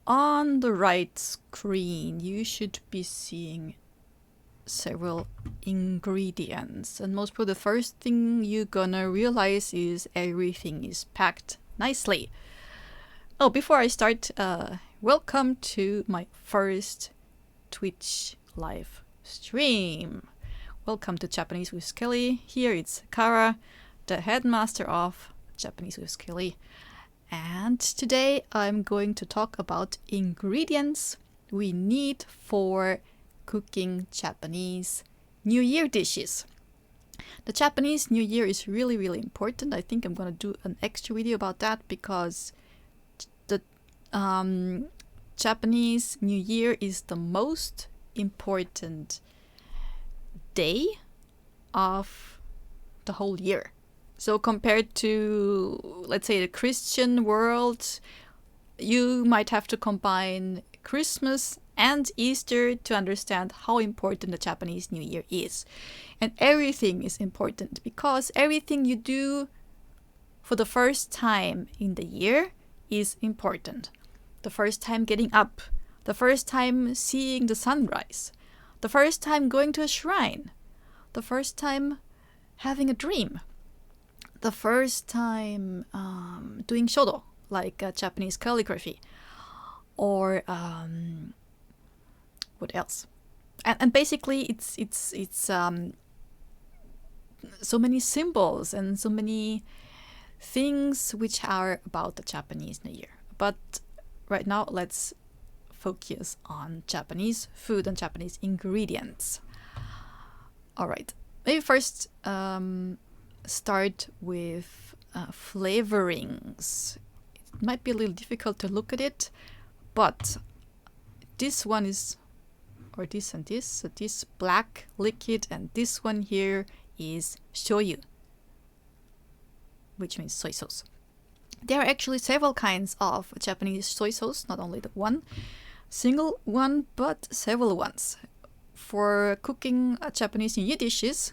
on the right screen, you should be seeing several ingredients. And most probably the first thing you're gonna realize is everything is packed nicely. Oh, before I start, welcome to my first Twitch live stream. Welcome to Japanese with Kelly. Here it's Kara, the headmaster of Japanese with Kelly. And today I'm going to talk about ingredients we need for cooking Japanese New Year dishes. The Japanese New Year is really, really important. I think I'm going to do an extra video about that because the Japanese New Year is the most important day of the whole year. So compared to, let's say, the Christian world, you might have to combine Christmas and Easter to understand how important the Japanese New Year is. And everything is important because everything you do for the first time in the year is important. The first time getting up, the first time seeing the sunrise, the first time going to a shrine, the first time having a dream, the first time doing shodo, like Japanese calligraphy, or what else? And basically, it's so many symbols and so many things which are about the Japanese New Year. But right now, let's focus on Japanese food and Japanese ingredients. All right, maybe first start with flavorings. It might be a little difficult to look at it, but this one is, or this and this, so this black liquid and this one here is shoyu, which means soy sauce. There are actually several kinds of Japanese soy sauce, not only the one single one, but several ones. For cooking Japanese New Year dishes,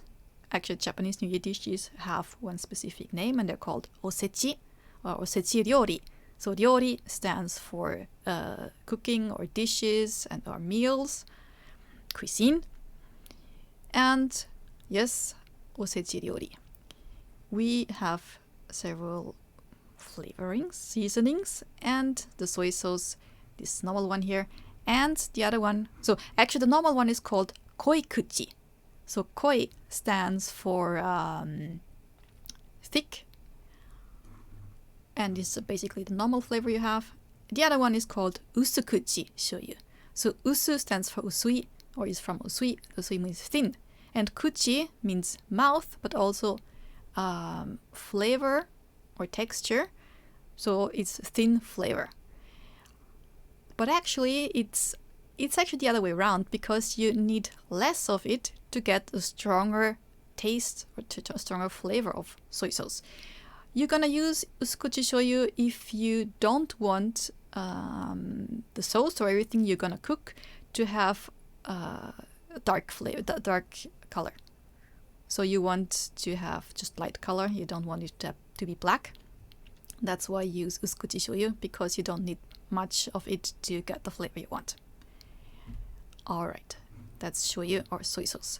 actually Japanese New Year dishes have one specific name and they're called osechi or osechi ryori. So ryori stands for cooking or dishes and or meals, cuisine. And yes, osechi ryori. We have several flavorings, seasonings, and the soy sauce, this normal one here, and the other one. So actually the normal one is called koikuchi. So koi stands for thick, and this is basically the normal flavor you have. The other one is called usukuchi shoyu. So usu stands for usui, or is from usui. Usui means thin, and kuchi means mouth, but also flavor or texture. So it's thin flavor. But actually, it's actually the other way around because you need less of it to get a stronger taste or a stronger flavor of soy sauce. You're gonna use usukuchi shoyu if you don't want the sauce or everything you're gonna cook to have dark flavor, dark color. So you want to have just light color. You don't want it to be black. That's why you use usukuchi shoyu, because you don't need much of it to get the flavor you want. Alright, that's shoyu or soy sauce.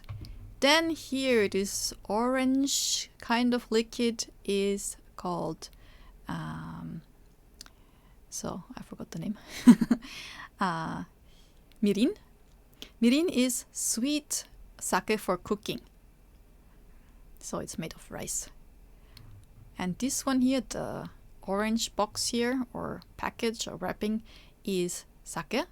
Then here this orange kind of liquid is called, so I forgot the name, mirin. Mirin is sweet sake for cooking. So it's made of rice. And this one here, the orange box here, or package or wrapping, is sake.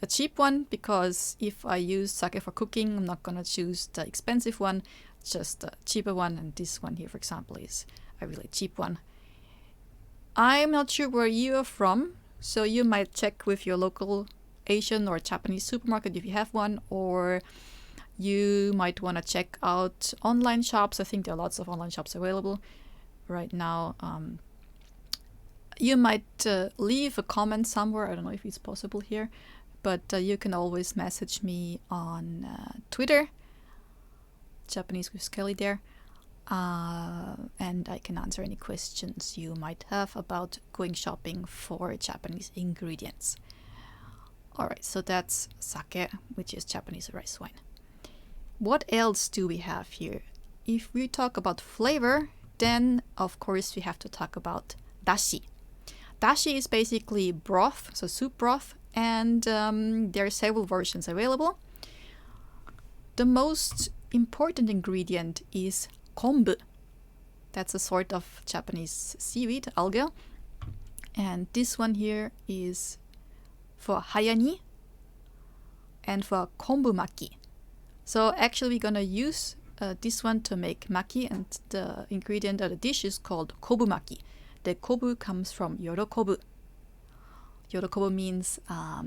A cheap one, because if I use sake for cooking, I'm not gonna choose the expensive one, just a cheaper one. And this one here, for example, is a really cheap one. I'm not sure where you are from, so you might check with your local Asian or Japanese supermarket if you have one, or you might want to check out online shops. I think there are lots of online shops available right now. You might leave a comment somewhere. I don't know if it's possible here, but you can always message me on Twitter, Japanese with Kelly there, and I can answer any questions you might have about going shopping for Japanese ingredients. Alright, so that's sake, which is Japanese rice wine. What else do we have here? If we talk about flavor, then of course we have to talk about dashi. Dashi is basically broth, so soup broth, and there are several versions available. The most important ingredient is kombu. That's a sort of Japanese seaweed, algae. And this one here is for hayani and for kombu maki. So actually we're gonna use this one to make maki, and the ingredient of the dish is called kobu maki. The kobu comes from yorokobu. Yorokobu means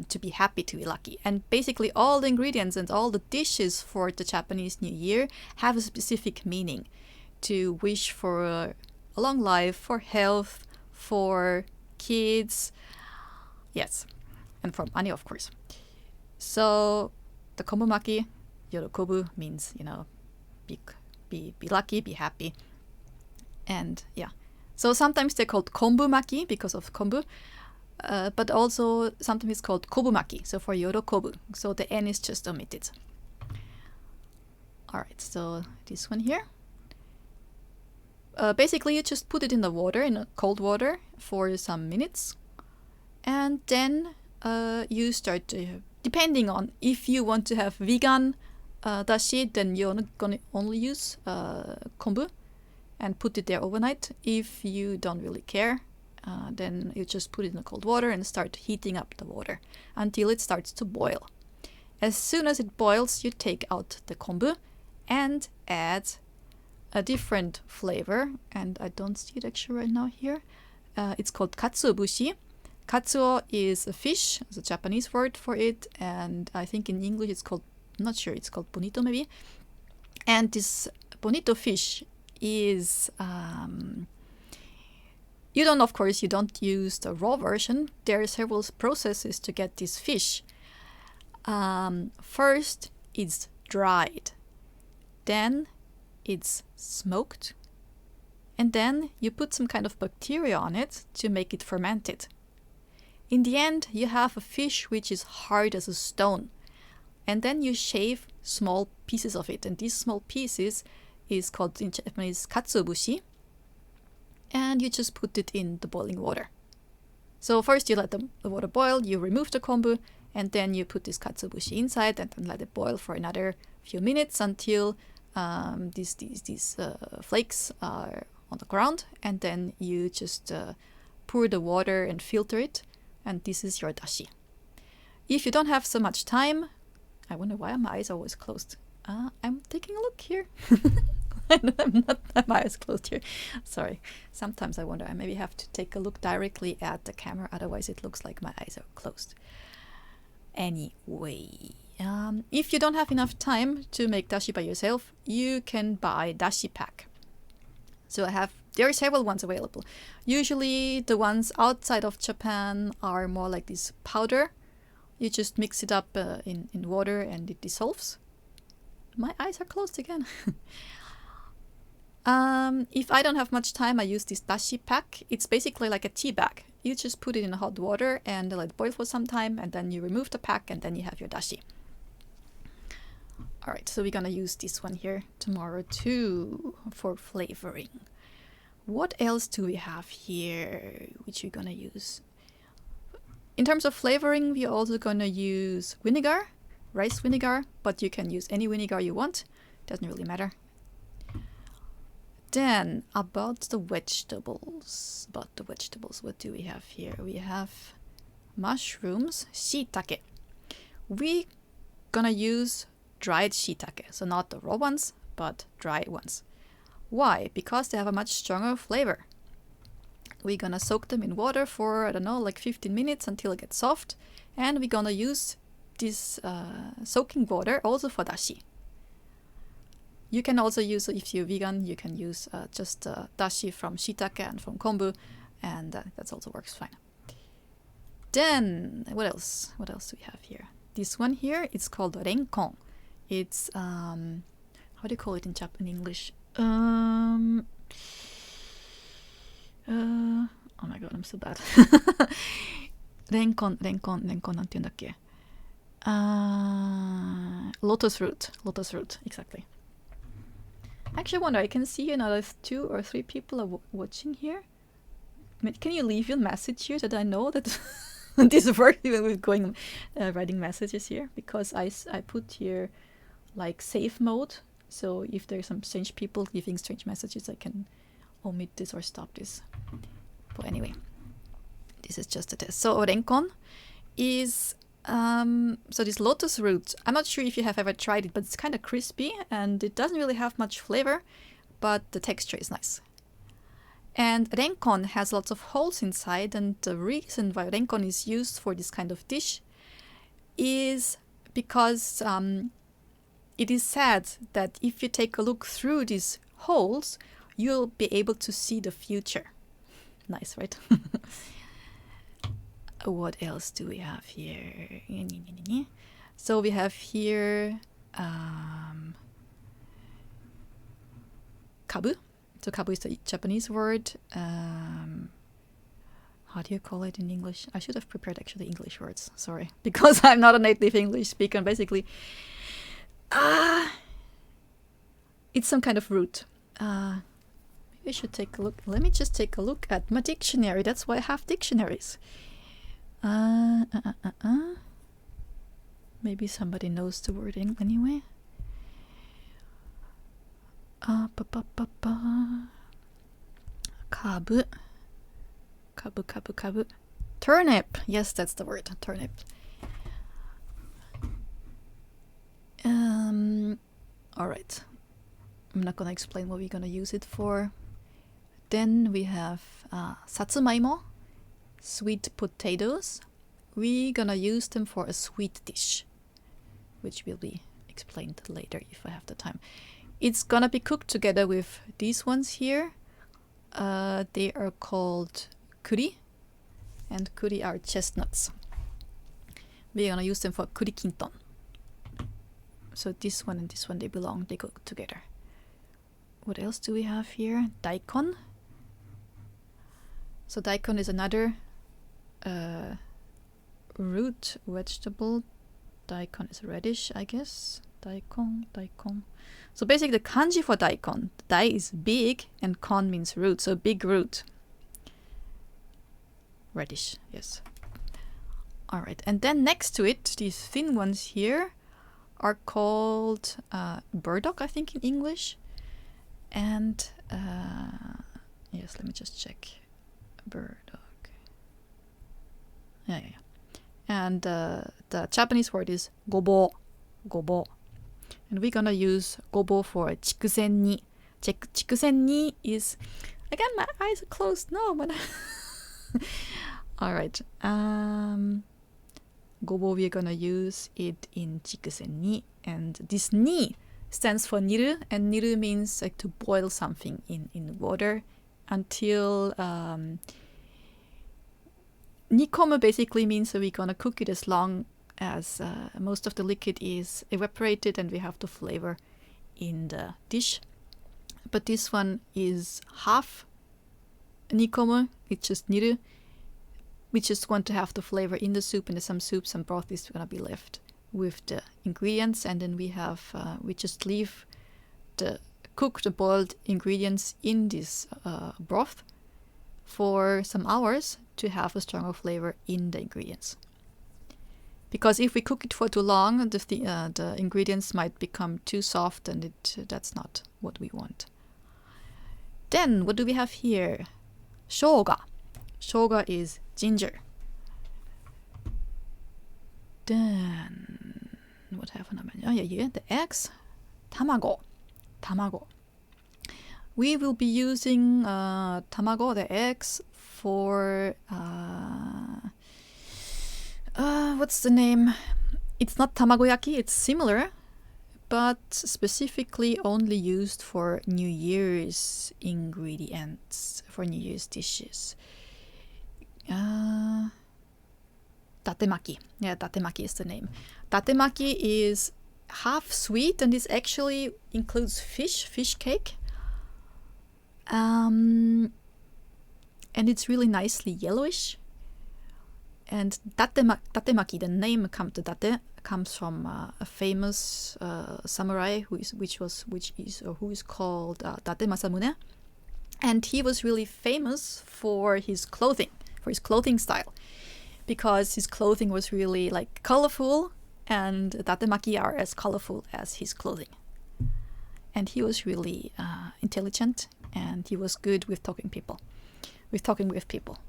to be happy, to be lucky. And basically all the ingredients and all the dishes for the Japanese New Year have a specific meaning. To wish for a long life, for health, for kids. Yes, and for money, of course. So the kombu maki, yorokobu, means, be lucky, be happy. And yeah. So sometimes they're called kombu maki because of kombu, but also sometimes it's called kobu maki, so for yorokobu. So the N is just omitted. Alright, so this one here. Basically, you just put it in the water, in cold water, for some minutes. And then you start to, depending on if you want to have vegan dashi, then you're gonna only use kombu and put it there overnight. If you don't really care, then you just put it in the cold water and start heating up the water until it starts to boil. As soon as it boils, you take out the kombu and add a different flavor, and I don't see it actually right now here. It's called katsuobushi. Katsuo is a fish, it's a Japanese word for it, and I think in English it's called, I'm not sure, it's called bonito maybe. And this bonito fish is, you don't use the raw version. There are several processes to get this fish. First, it's dried. Then it's smoked. And then you put some kind of bacteria on it to make it fermented. In the end, you have a fish which is hard as a stone. And then you shave small pieces of it. And these small pieces is called in Japanese katsuobushi. And you just put it in the boiling water. So first you let the water boil, you remove the kombu, and then you put this katsuobushi inside and then let it boil for another few minutes until these flakes are on the ground. And then you just pour the water and filter it. And this is your dashi. If you don't have so much time, I wonder why my eyes are always closed. I'm taking a look here. I'm not, my eyes closed here. Sorry. Sometimes I wonder, I maybe have to take a look directly at the camera, otherwise it looks like my eyes are closed. Anyway, if you don't have enough time to make dashi by yourself, you can buy dashi pack. So there are several ones available. Usually the ones outside of Japan are more like this powder. You just mix it up in water and it dissolves. My eyes are closed again. If I don't have much time, I use this dashi pack. It's basically like a tea bag. You just put it in hot water and let it boil for some time, and then you remove the pack, and then you have your dashi. Alright, so we're gonna use this one here tomorrow too for flavoring. What else do we have here which we're gonna use? In terms of flavoring, we're also gonna use vinegar, rice vinegar, but you can use any vinegar you want. Doesn't really matter. Then about the vegetables. What do we have here? We have mushrooms, shiitake. We're gonna use dried shiitake, so not the raw ones, but dry ones. Why? Because they have a much stronger flavor. We're gonna soak them in water for, I don't know, like 15 minutes until it gets soft. And we're gonna use this soaking water also for dashi. You can also use, if you're vegan, you can use just dashi from shiitake and from kombu, and that also works fine. Then, what else? What else do we have here? This one here, it's called renkon. It's, how do you call it in English? Oh my god, I'm so bad. レンコンなんて言うんだっけ? Lotus root. Lotus root, exactly. Actually, I wonder, I can see another 2 or 3 people are watching here. Can you leave your message here that I know that this works even with going writing messages here? Because I put here like safe mode. So if there's some strange people giving strange messages, I can omit this or stop this. But anyway, this is just a test. So renkon is so this lotus root. I'm not sure if you have ever tried it, but it's kind of crispy and it doesn't really have much flavor, but the texture is nice. And renkon has lots of holes inside, and the reason why renkon is used for this kind of dish is because it is said that if you take a look through these holes, you'll be able to see the future. Nice, right? What else do we have here? So we have here kabu. So kabu is the Japanese word. How do you call it in English? I should have prepared actually English words. Sorry, because I'm not a native English speaker. And basically, it's some kind of root. Maybe I should take a look. Let me just take a look at my dictionary. That's why I have dictionaries. Maybe somebody knows the word anyway. Kabu. Kabu. Turnip. Yes, that's the word. Turnip. Alright. I'm not gonna explain what we're gonna use it for. Then we have satsumaimo, sweet potatoes. We're gonna use them for a sweet dish, which will be explained later if I have the time. It's gonna be cooked together with these ones here. They are called kuri, and kuri are chestnuts. We're gonna use them for kuri kinton. So this one and this one, they go together. What else do we have here? Daikon. So daikon is another root vegetable. Daikon is radish, I guess. Daikon. So basically the kanji for daikon, dai is big and kon means root, so big root. Radish, yes. Alright, and then next to it, these thin ones here are called burdock, I think in English. And yes, let me just check. Burdock. Yeah. And the Japanese word is gobo. And we're gonna use gobo for chikusen ni. Chikusen ni is, again, my eyes are closed. No, but alright. Gobo, we're gonna use it in chikusen ni. And this ni stands for niru, and niru means like to boil something in water until nikomu basically means that we're gonna cook it as long as most of the liquid is evaporated and we have the flavor in the dish. But this one is half nikomu, it's just niru. We just want to have the flavor in the soup, and some soup, some broth is gonna be left with the ingredients, and then we have we just leave the cooked, boiled ingredients in this broth for some hours to have a stronger flavor in the ingredients. Because if we cook it for too long, the ingredients might become too soft, and that's not what we want. Then what do we have here? Shoga. Shoga is ginger. Then what have I mentioned? Oh yeah, the eggs. Tamago. We will be using tamago, the eggs, for what's the name? It's not tamagoyaki, it's similar, but specifically only used for New Year's ingredients, for New Year's dishes. Datemaki. Yeah, datemaki is the name. Datemaki is half sweet, and this actually includes fish cake. And it's really nicely yellowish. And datemaki, the name comes from a famous samurai who is called Date Masamune, and he was really famous for his clothing style, because his clothing was really like colorful, and datemaki are as colorful as his clothing. And he was really intelligent, and he was good with talking with people.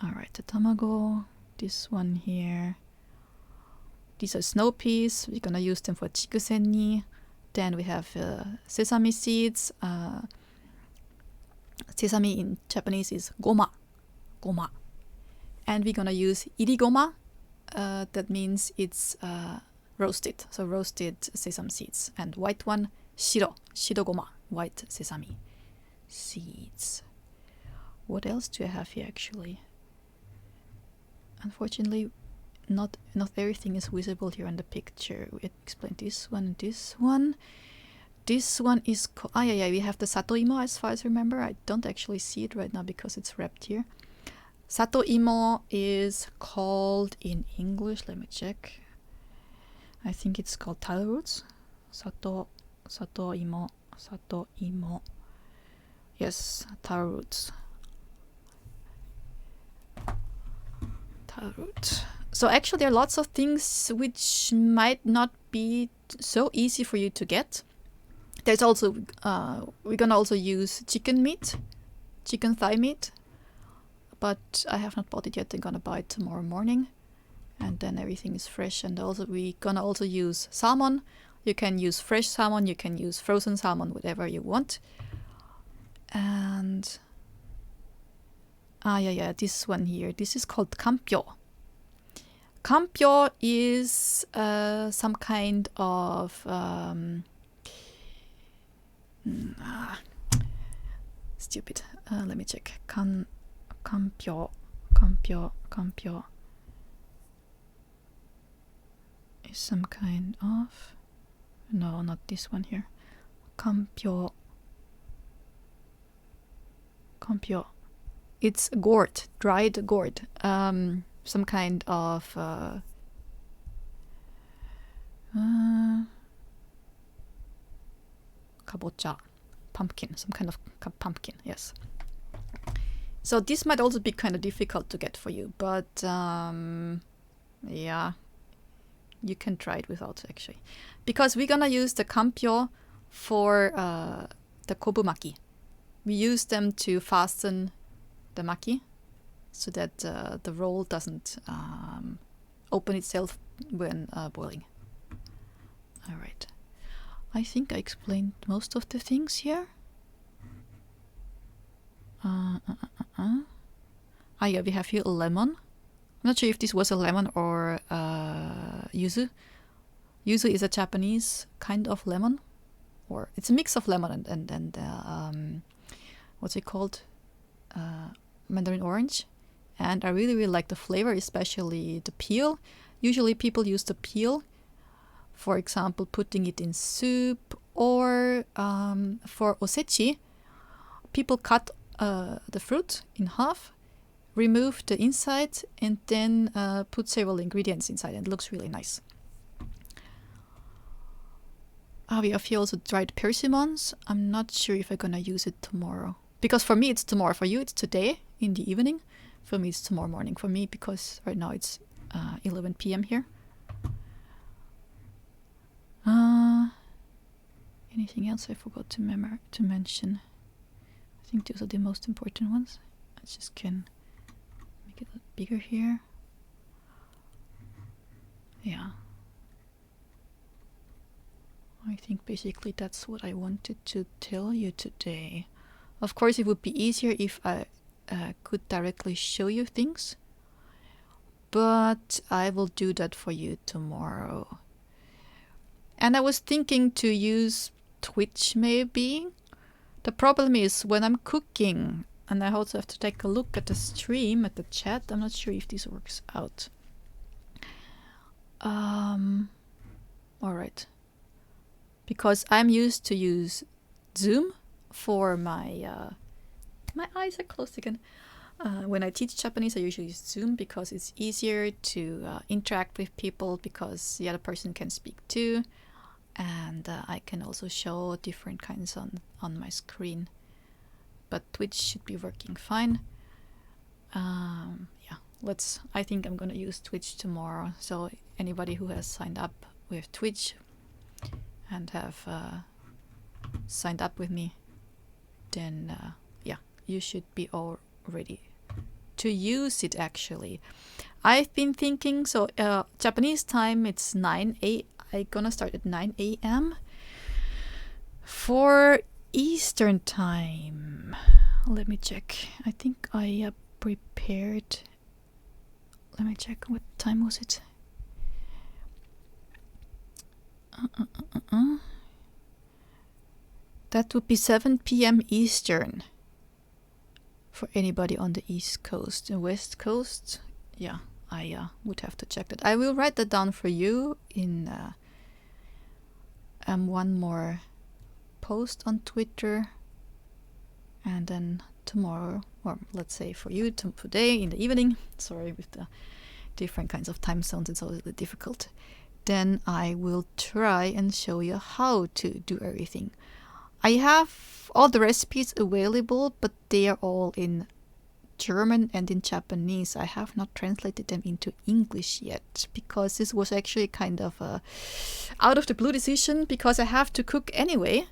All right, the tamago, this one here. These are snow peas. We're gonna use them for chikusenni. Then we have sesame seeds. Sesame in Japanese is goma. And we're gonna use irigoma. That means it's roasted. So roasted sesame seeds. And white one, shirogoma, white sesame seeds. What else do I have here actually? Unfortunately, not everything is visible here on the picture. We explain this one and this one. This one is we have the satoimo as far as I remember. I don't actually see it right now because it's wrapped here. Satoimo is called in English, let me check. I think it's called taro roots. Satoimo. Yes, taro roots. Root. So actually there are lots of things which might not be so easy for you to get. There's also we're gonna also use chicken thigh meat, but I have not bought it yet. I'm gonna buy it tomorrow morning, and then everything is fresh. And also we're gonna also use salmon. You can use fresh salmon, you can use frozen salmon, whatever you want. And this one here. This is called kampyo. Kampyo is some kind of stupid. Let me check. Kampyo is some kind of. No, not this one here. Kampyo. It's gourd, dried gourd. Some kind of kabocha, pumpkin, some kind of pumpkin, yes. So this might also be kind of difficult to get for you, but yeah, you can try it without actually. Because we're gonna use the kampyo for the kobumaki. We use them to fasten the maki, so that the roll doesn't open itself when boiling. All right. I think I explained most of the things here. Yeah, we have here a lemon. I'm not sure if this was a lemon or yuzu. Yuzu is a Japanese kind of lemon, or it's a mix of lemon and what's it called? Mandarin orange. And I really like the flavor, especially the peel. Usually people use the peel, for example, putting it in soup, or for osechi, people cut the fruit in half, remove the inside, and then put several ingredients inside, and it looks really nice. We have here also dried persimmons. I'm not sure if I'm gonna use it tomorrow, because for me it's tomorrow. For you it's today in the evening. For me it's tomorrow morning. For me, because right now it's 11 p.m. here. Anything else I forgot to mention? I think those are the most important ones. I just can make it a little bigger here. Yeah. I think basically that's what I wanted to tell you today. Of course, it would be easier if I could directly show you things, but I will do that for you tomorrow. And I was thinking to use Twitch maybe. The problem is when I'm cooking, and I also have to take a look at the stream, at the chat. I'm not sure if this works out. Alright. Because I'm used to use Zoom for my my eyes are closed again. When I teach Japanese, I usually use Zoom because it's easier to interact with people because the other person can speak too. And I can also show different kinds on my screen. But Twitch should be working fine. Yeah, I think I'm gonna use Twitch tomorrow. So anybody who has signed up with Twitch and have signed up with me, then yeah, you should be all ready to use it actually. I've been thinking, so Japanese time it's 9 a.m. I'm gonna start at 9 a.m. For Eastern time, let me check. I think I prepared. Let me check. What time was it? That would be 7 p.m. Eastern for anybody on the East Coast. And West Coast, yeah, I would have to check that. I will write that down for you in one more post on Twitter, and then tomorrow, or let's say for you today in the evening, sorry, with the different kinds of time zones it's always a bit difficult, then I will try and show you how to do everything. I have all the recipes available, but they are all in German and in Japanese. I have not translated them into English yet because this was actually kind of a out of the blue decision because I have to cook anyway,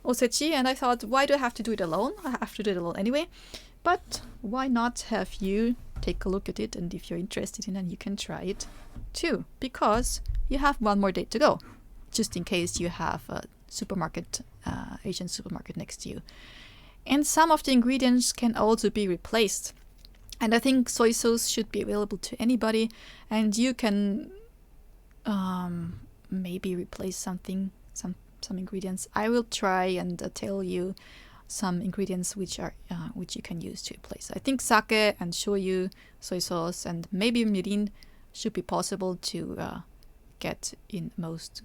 osechi, and I thought, why do I have to do it alone? I have to do it alone anyway. But why not have you take a look at it, and if you're interested in it, you can try it too, because you have one more day to go, just in case you have a supermarket, Asian supermarket next to you. And some of the ingredients can also be replaced. And I think soy sauce should be available to anybody, and you can maybe replace some ingredients. I will try and tell you some ingredients which you can use to replace. I think sake and shoyu, soy sauce, and maybe mirin should be possible to get in most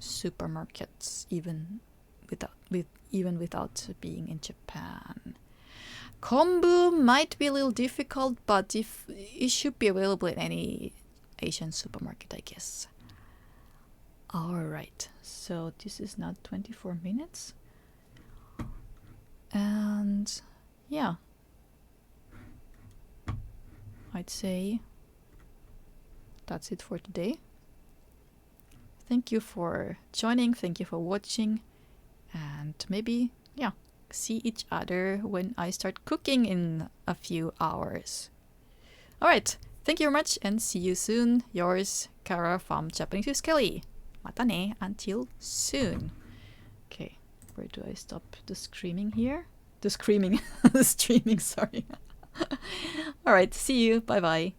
supermarkets, even without being in Japan. Kombu might be a little difficult, but if it should be available in any Asian supermarket, I guess. Alright, so this is now 24 minutes. And yeah, I'd say that's it for today. Thank you for joining, thank you for watching, and maybe, yeah, see each other when I start cooking in a few hours. Alright, thank you very much and see you soon. Yours, Kara from Japanese with Kelly. Mata ne, until soon. Okay, where do I stop the screaming here? The screaming, the streaming, sorry. Alright, see you, bye bye.